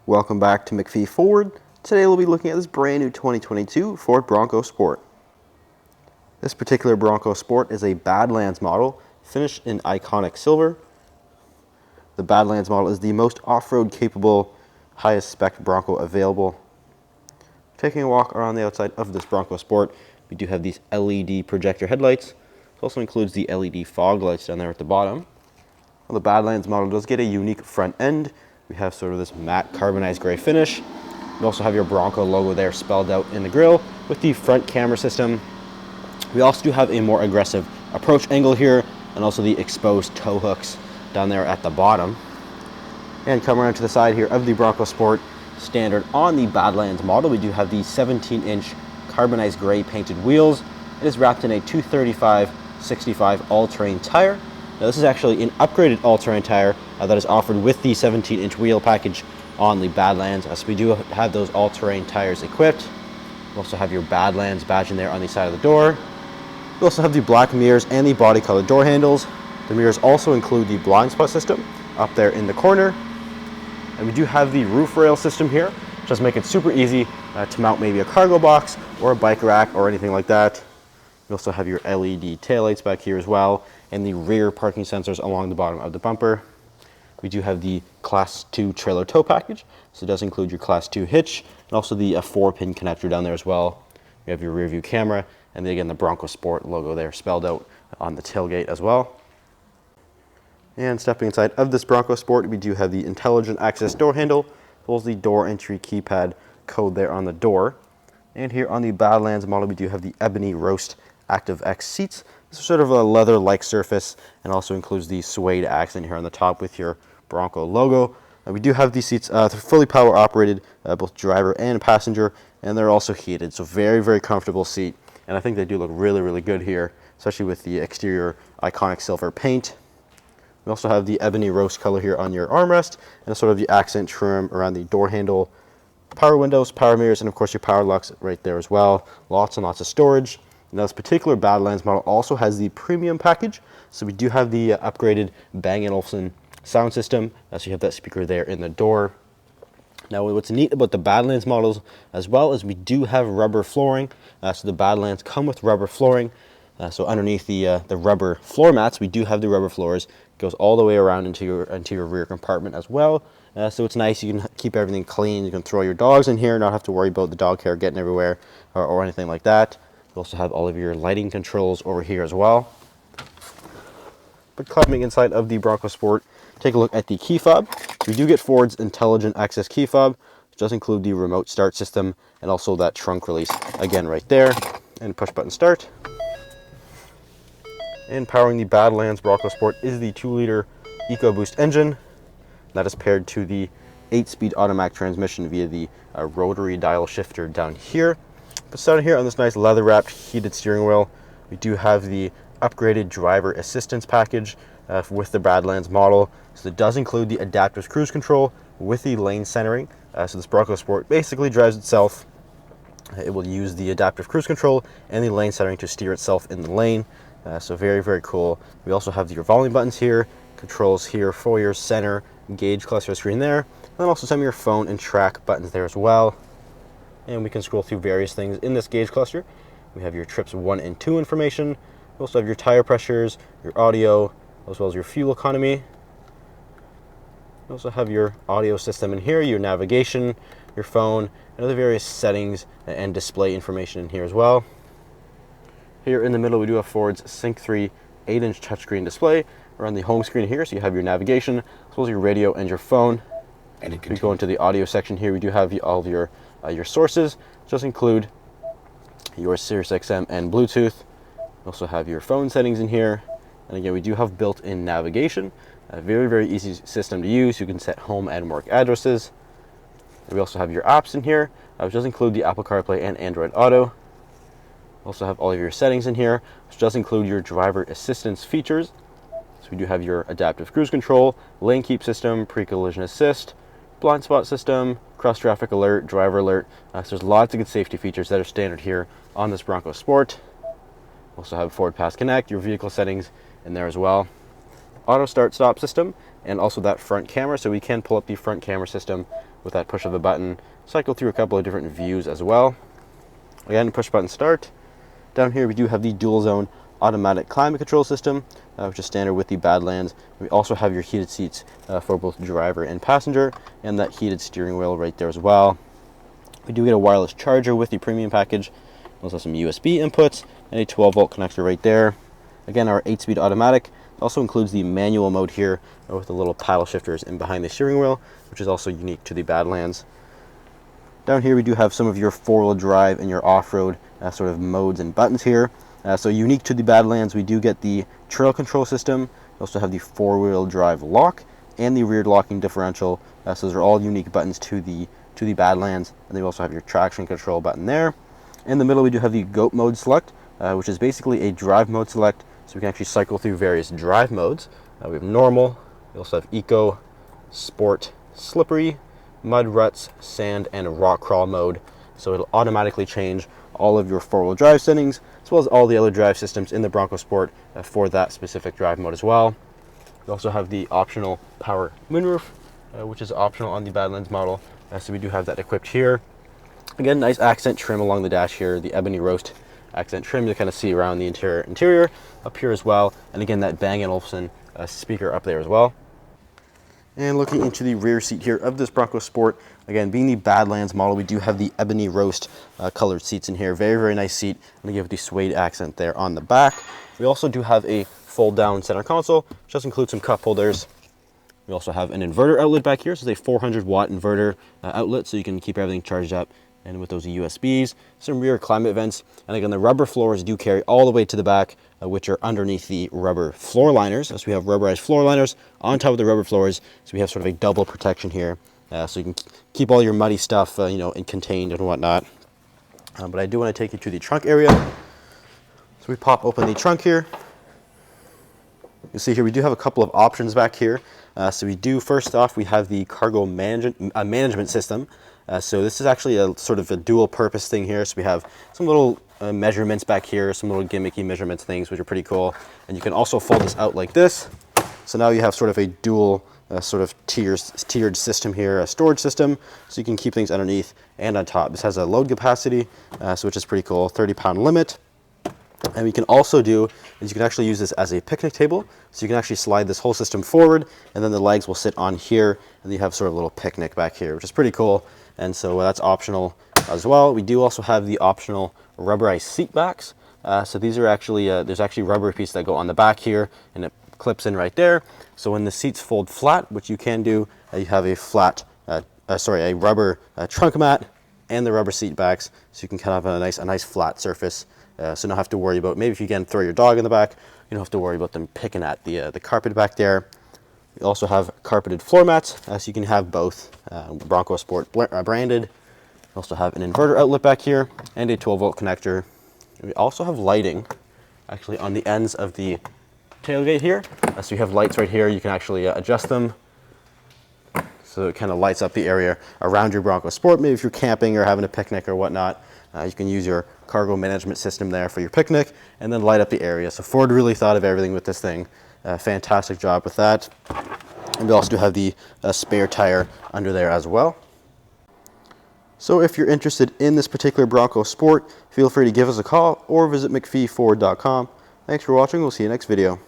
Welcome back to MacPhee Ford. Today we'll be looking at this brand new 2022 Ford Bronco Sport. This particular Bronco Sport is a Badlands model finished in iconic silver. The Badlands model is the most off-road capable, highest spec Bronco available. Taking a walk around the outside of this Bronco Sport, we do have these LED projector headlights. It also includes the LED fog lights down there at the bottom. Well, the Badlands model does get a unique front end. We have sort of this matte carbonized gray finish. You also have your Bronco logo there spelled out in the grille with the front camera system. We also do have a more aggressive approach angle here and also the exposed tow hooks down there at the bottom. And come around to the side here of the Bronco Sport, standard on the Badlands model, we do have the 17-inch carbonized gray painted wheels. It is wrapped in a 235/65 all-terrain tire. Now this is actually an upgraded all-terrain tire that is offered with the 17-inch wheel package on the Badlands. So we do have those all-terrain tires equipped. You also have your Badlands badge in there on the side of the door. You also have the black mirrors and the body colored door handles. The mirrors also include the blind spot system up there in the corner. And we do have the roof rail system here, which does make it super easy to mount maybe a cargo box or a bike rack or anything like that. You also have your LED taillights back here as well, and the rear parking sensors along the bottom of the bumper. We do have the Class 2 trailer tow package, so it does include your Class 2 hitch, and also the 4-pin connector down there as well. We have your rear view camera, and then again the Bronco Sport logo there spelled out on the tailgate as well. And stepping inside of this Bronco Sport, we do have the intelligent access door handle, as well as the door entry keypad code there on the door. And here on the Badlands model, we do have the ebony roast Active X seats. This is sort of a leather-like surface and also includes the suede accent here on the top with your Bronco logo. We do have these seats fully power operated, both driver and passenger, and they're also heated, so very, very comfortable seat. And I think they do look really, really good here, especially with the exterior iconic silver paint. We also have the ebony roast color here on your armrest and sort of the accent trim around the door handle. Power windows, power mirrors, and of course your power locks right there as well. Lots and lots of storage. Now this particular Badlands model also has the premium package. So we do have the upgraded Bang & Olufsen sound system. So you have that speaker there in the door. Now what's neat about the Badlands models as well is we do have rubber flooring. So the Badlands come with rubber flooring. So underneath the rubber floor mats, we do have the rubber floors. It goes all the way around into your rear compartment as well. So it's nice, you can keep everything clean. You can throw your dogs in here, not have to worry about the dog hair getting everywhere or anything like that. You also have all of your lighting controls over here as well. But climbing inside of the Bronco Sport, take a look at the key fob. We do get Ford's intelligent access key fob, which does include the remote start system and also that trunk release again right there, and push button start. And powering the Badlands Bronco Sport is the 2-liter EcoBoost engine that is paired to the 8-speed automatic transmission via the rotary dial shifter down here. But starting here on this nice leather-wrapped heated steering wheel, we do have the upgraded driver assistance package with the Badlands model. So it does include the adaptive cruise control with the lane centering. So this Bronco Sport basically drives itself. It will use the adaptive cruise control and the lane centering to steer itself in the lane. So very, very cool. We also have your volume buttons here, controls here for your center gauge cluster screen there, and then also some of your phone and track buttons there as well. And we can scroll through various things in this gauge cluster. We have your trips 1 and 2 information. We also have your tire pressures, your audio, as well as your fuel economy. We also have your audio system in here, your navigation, your phone, and other various settings and display information in here as well. Here in the middle, we do have Ford's Sync 3 8-inch touchscreen display. We're on the home screen here, so you have your navigation, as well as your radio and your phone. And we go into the audio section here. We do have all of your sources, which does include your Sirius XM and Bluetooth. We also have your phone settings in here. And again, we do have built-in navigation. A very, very easy system to use. You can set home and work addresses. And we also have your apps in here, which does include the Apple CarPlay and Android Auto. We also have all of your settings in here, which does include your driver assistance features. So we do have your adaptive cruise control, lane keep system, pre-collision assist, blind spot system, cross traffic alert, driver alert. So there's lots of good safety features that are standard here on this Bronco Sport. We also have Ford Pass Connect, your vehicle settings in there as well. Auto start stop system, and also that front camera, so we can pull up the front camera system with that push of the button, cycle through a couple of different views as well. Again, push button start. Down here we do have the dual zone automatic climate control system, which is standard with the Badlands. We also have your heated seats for both driver and passenger, and that heated steering wheel right there as well. We do get a wireless charger with the premium package, also some USB inputs, and a 12-volt connector right there. Again, our 8-speed automatic also includes the manual mode here with the little paddle shifters in behind the steering wheel, which is also unique to the Badlands. Down here we do have some of your 4-wheel drive and your off-road sort of modes and buttons here. So unique to the Badlands, we do get the trail control system. We also have the 4-wheel drive lock and the rear locking differential. So those are all unique buttons to the Badlands. And then we also have your traction control button there. In the middle we do have the GOAT mode select, which is basically a drive mode select. So we can actually cycle through various drive modes. We have normal, we also have eco, sport, slippery, mud ruts, sand, and rock crawl mode. So it'll automatically change all of your 4-wheel drive settings, as well as all the other drive systems in the Bronco Sport for that specific drive mode as well. We also have the optional power moonroof, which is optional on the Badlands model. So we do have that equipped here. Again, nice accent trim along the dash here, the ebony roast accent trim to kind of see around the interior up here as well. And again, that Bang & Olufsen speaker up there as well. And looking into the rear seat here of this Bronco Sport, again, being the Badlands model, we do have the ebony roast colored seats in here. Very, very nice seat. I'm gonna give the suede accent there on the back. We also do have a fold down center console, which does include some cup holders. We also have an inverter outlet back here. So it's a 400-watt inverter outlet, so you can keep everything charged up. And with those USBs, some rear climate vents, and again, the rubber floors do carry all the way to the back, which are underneath the rubber floor liners. So we have rubberized floor liners on top of the rubber floors, so we have sort of a double protection here, so you can keep all your muddy stuff, you know, contained and whatnot. But I do want to take you to the trunk area. So we pop open the trunk here. You see here we do have a couple of options back here. So we do, first off, we have the cargo management system. So this is actually a sort of a dual purpose thing here. So we have some little measurements back here, some little gimmicky measurements things, which are pretty cool. And you can also fold this out like this. So now you have sort of a dual sort of tiered system here, a storage system. So you can keep things underneath and on top. This has a load capacity, so which is pretty cool, 30-pound limit. And we can also do is you can actually use this as a picnic table. So you can actually slide this whole system forward, and then the legs will sit on here, and you have sort of a little picnic back here, which is pretty cool. And so that's optional as well. We do also have the optional rubberized seat backs. So these are actually, there's actually rubber pieces that go on the back here, and it clips in right there. So when the seats fold flat, which you can do, you have a flat, a rubber trunk mat and the rubber seat backs, so you can kind of have a nice flat surface. So you don't have to worry about, maybe if you can throw your dog in the back, you don't have to worry about them picking at the carpet back there. We also have carpeted floor mats, so you can have both Bronco Sport branded. We also have an inverter outlet back here and a 12-volt connector. And we also have lighting actually on the ends of the tailgate here. So you have lights right here. You can actually adjust them, so it kind of lights up the area around your Bronco Sport. Maybe if you're camping or having a picnic or whatnot, you can use your cargo management system there for your picnic and then light up the area. So Ford really thought of everything with this thing. Fantastic job with that. And we also do have the spare tire under there as well. So if you're interested in this particular Bronco Sport, feel free to give us a call or visit MacPheeFord.com. Thanks for watching. We'll see you next video.